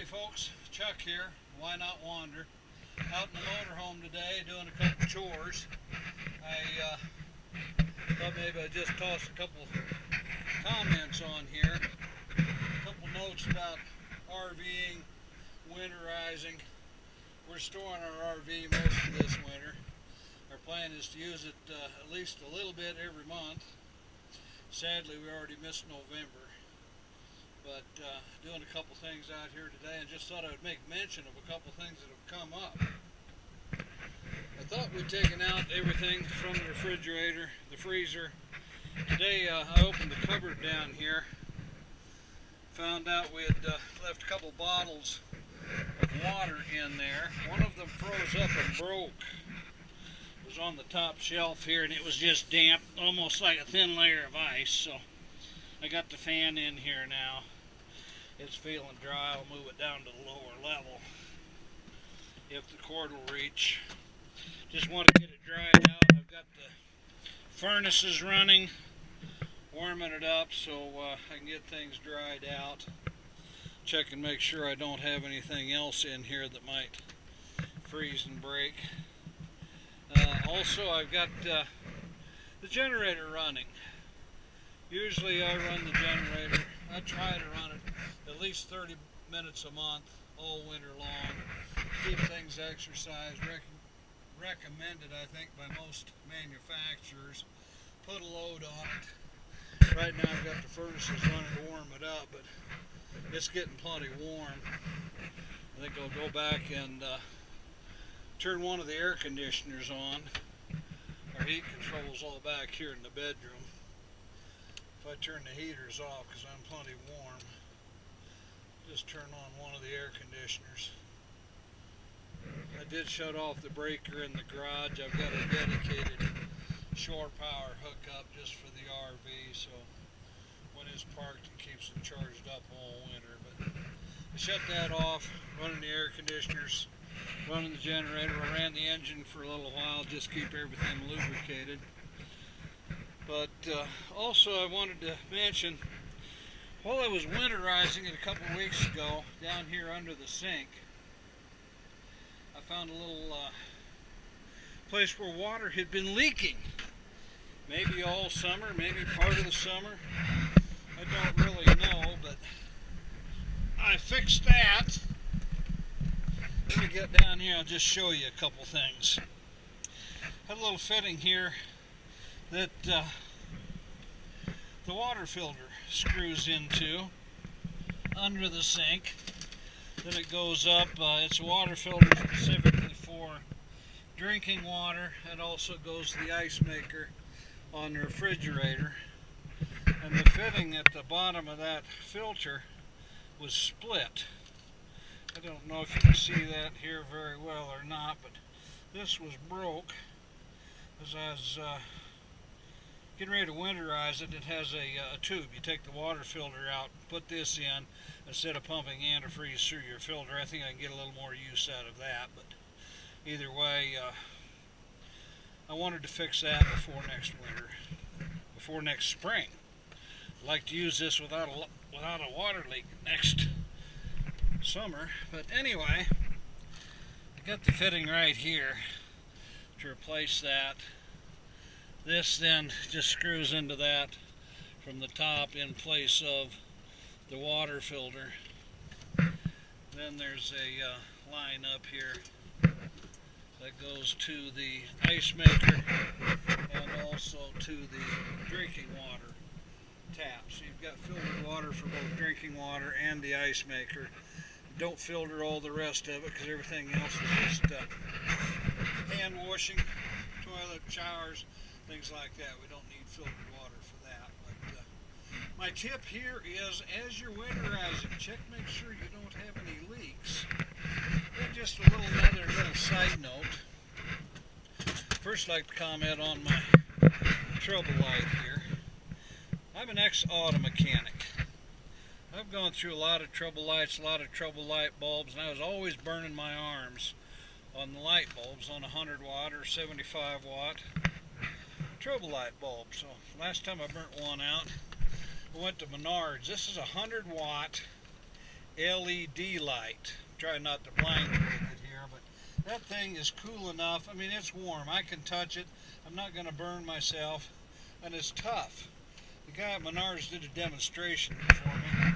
Howdy folks, Chuck here, Why Not Wander. Out in the motorhome today doing a couple chores. I thought maybe I'd just toss a couple comments on here. A couple notes about RVing, winterizing. We're storing our RV most of this winter. Our plan is to use it at least a little bit every month. Sadly, we already missed November. But doing a couple things out here today, and just thought I would make mention of a couple things that have come up. I thought we'd taken out everything from the refrigerator, the freezer. Today I opened the cupboard down here, found out we had left a couple bottles of water in there. One of them froze up and broke. It was on the top shelf here, and it was just damp, almost like a thin layer of ice. So I got the fan in here now. It's feeling dry. I'll move it down to the lower level if the cord will reach. Just want to get it dried out. I've got the furnaces running, warming it up so I can get things dried out. Check and make sure I don't have anything else in here that might freeze and break. Also, I've got the generator running. Usually I run the generator. I try to run it at least 30 minutes a month all winter long. Keep things exercised. Recommended, I think, by most manufacturers. Put a load on it. Right now I've got the furnaces running to warm it up, but it's getting plenty warm. I think I'll go back and turn one of the air conditioners on. Our heat control's all back here in the bedroom. If I turn the heaters off because I'm plenty warm, just turn on one of the air conditioners. I did shut off the breaker in the garage. I've got a dedicated shore power hookup just for the RV, so when it's parked it keeps it charged up all winter. But I shut that off, running the air conditioners, running the generator. I ran the engine for a little while, just keep everything lubricated. But also I wanted to mention, while I was winterizing it a couple of weeks ago, down here under the sink, I found a little place where water had been leaking. Maybe all summer, maybe part of the summer. I don't really know, but I fixed that. Let me get down here, I'll just show you a couple things. Had a little fitting here that the water filter screws into under the sink. Then it goes up. It's a water filter specifically for drinking water. It also goes to the ice maker on the refrigerator. And the fitting at the bottom of that filter was split. I don't know if you can see that here very well or not, but this was broke as I was getting ready to winterize it. It has a tube. You take the water filter out, put this in, instead of pumping antifreeze through your filter. I think I can get a little more use out of that, but either way, I wanted to fix that before next winter, before next spring. I'd like to use this without a water leak next summer. But anyway, I got the fitting right here to replace that. This then just screws into that from the top in place of the water filter. Then there's a line up here that goes to the ice maker and also to the drinking water tap. So you've got filtered water for both drinking water and the ice maker. Don't filter all the rest of it because everything else is just hand washing, toilet, showers, things like that. We don't need filtered water for that. But my tip here is, as you're winterizing, check, make sure you don't have any leaks. And just another little side note. First, I'd like to comment on my trouble light here. I'm an ex-auto mechanic. I've gone through a lot of trouble lights, a lot of trouble light bulbs, and I was always burning my arms on the light bulbs on a 100 watt or 75 watt trouble light bulb. So last time I burnt one out, I went to Menards. This is a 100 watt LED light. Try not to blind you with it here, but that thing is cool enough. I mean, it's warm. I can touch it. I'm not going to burn myself, and it's tough. The guy at Menards did a demonstration for me.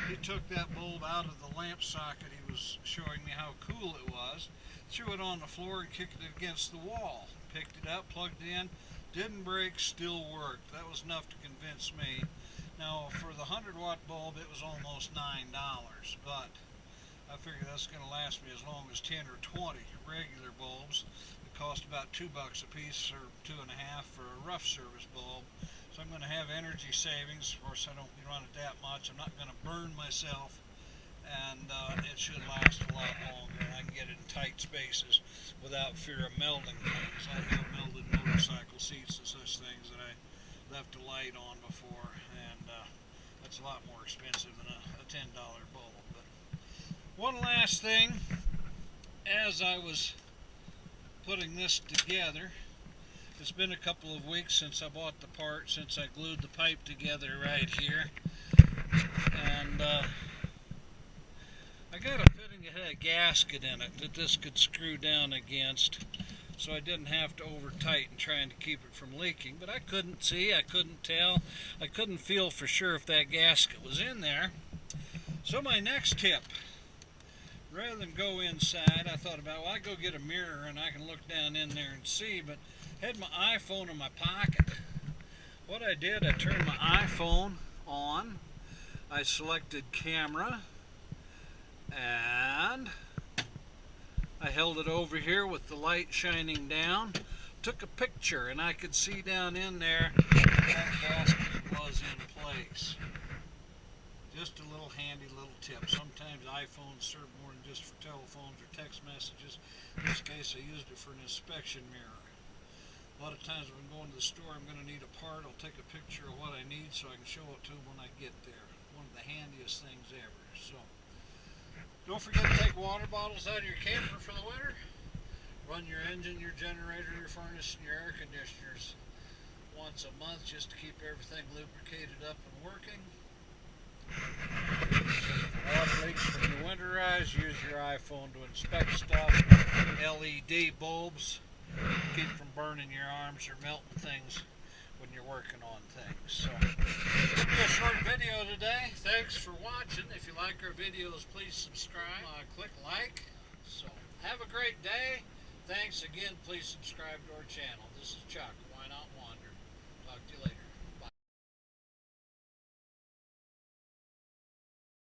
He took that bulb out of the lamp socket. He was showing me how cool it was. Threw it on the floor and kicked it against the wall. Picked it up, plugged it in, didn't break, still worked. That was enough to convince me. Now, for the 100-watt bulb, it was almost $9, but I figure that's going to last me as long as 10 or 20 regular bulbs. It cost about $2 a piece, or $2.50 for a rough service bulb. So I'm going to have energy savings. Of course, I don't run it that much. I'm not going to burn myself, and it should last a lot longer. I can get it in tight spaces without fear of melting things. I have melted motorcycle seats and such things that I left a light on before, and that's a lot more expensive than a $10 bulb. But one last thing, as I was putting this together, it's been a couple of weeks since I bought the part, since I glued the pipe together right here, and I got a fitting that had a gasket in it that this could screw down against, so I didn't have to over tighten trying to keep it from leaking. But I couldn't see, I couldn't tell, I couldn't feel for sure if that gasket was in there. So my next tip, rather than go inside, I thought about, well, I go get a mirror and I can look down in there and see, but I had my iPhone in my pocket. What I did, I turned my iPhone on, I selected camera, and I held it over here with the light shining down, took a picture, and I could see down in there that gasket was in place. Just a little handy little tip. Sometimes iPhones serve more than just for telephones or text messages. In this case, I used it for an inspection mirror. A lot of times when I'm going to the store, I'm going to need a part. I'll take a picture of what I need so I can show it to them when I get there. One of the handiest things ever. So, don't forget to take water bottles out of your camper for the winter. Run your engine, your generator, your furnace, and your air conditioners once a month just to keep everything lubricated up and working. If the water leaks when you winterize, use your iPhone to inspect stuff. LED bulbs keep from burning your arms or melting things when you're working on things. So, a short video today. Thanks for watching. If you like our videos, please subscribe. Click like. So, have a great day. Thanks again. Please subscribe to our channel. This is Chuck. Why Not Wander.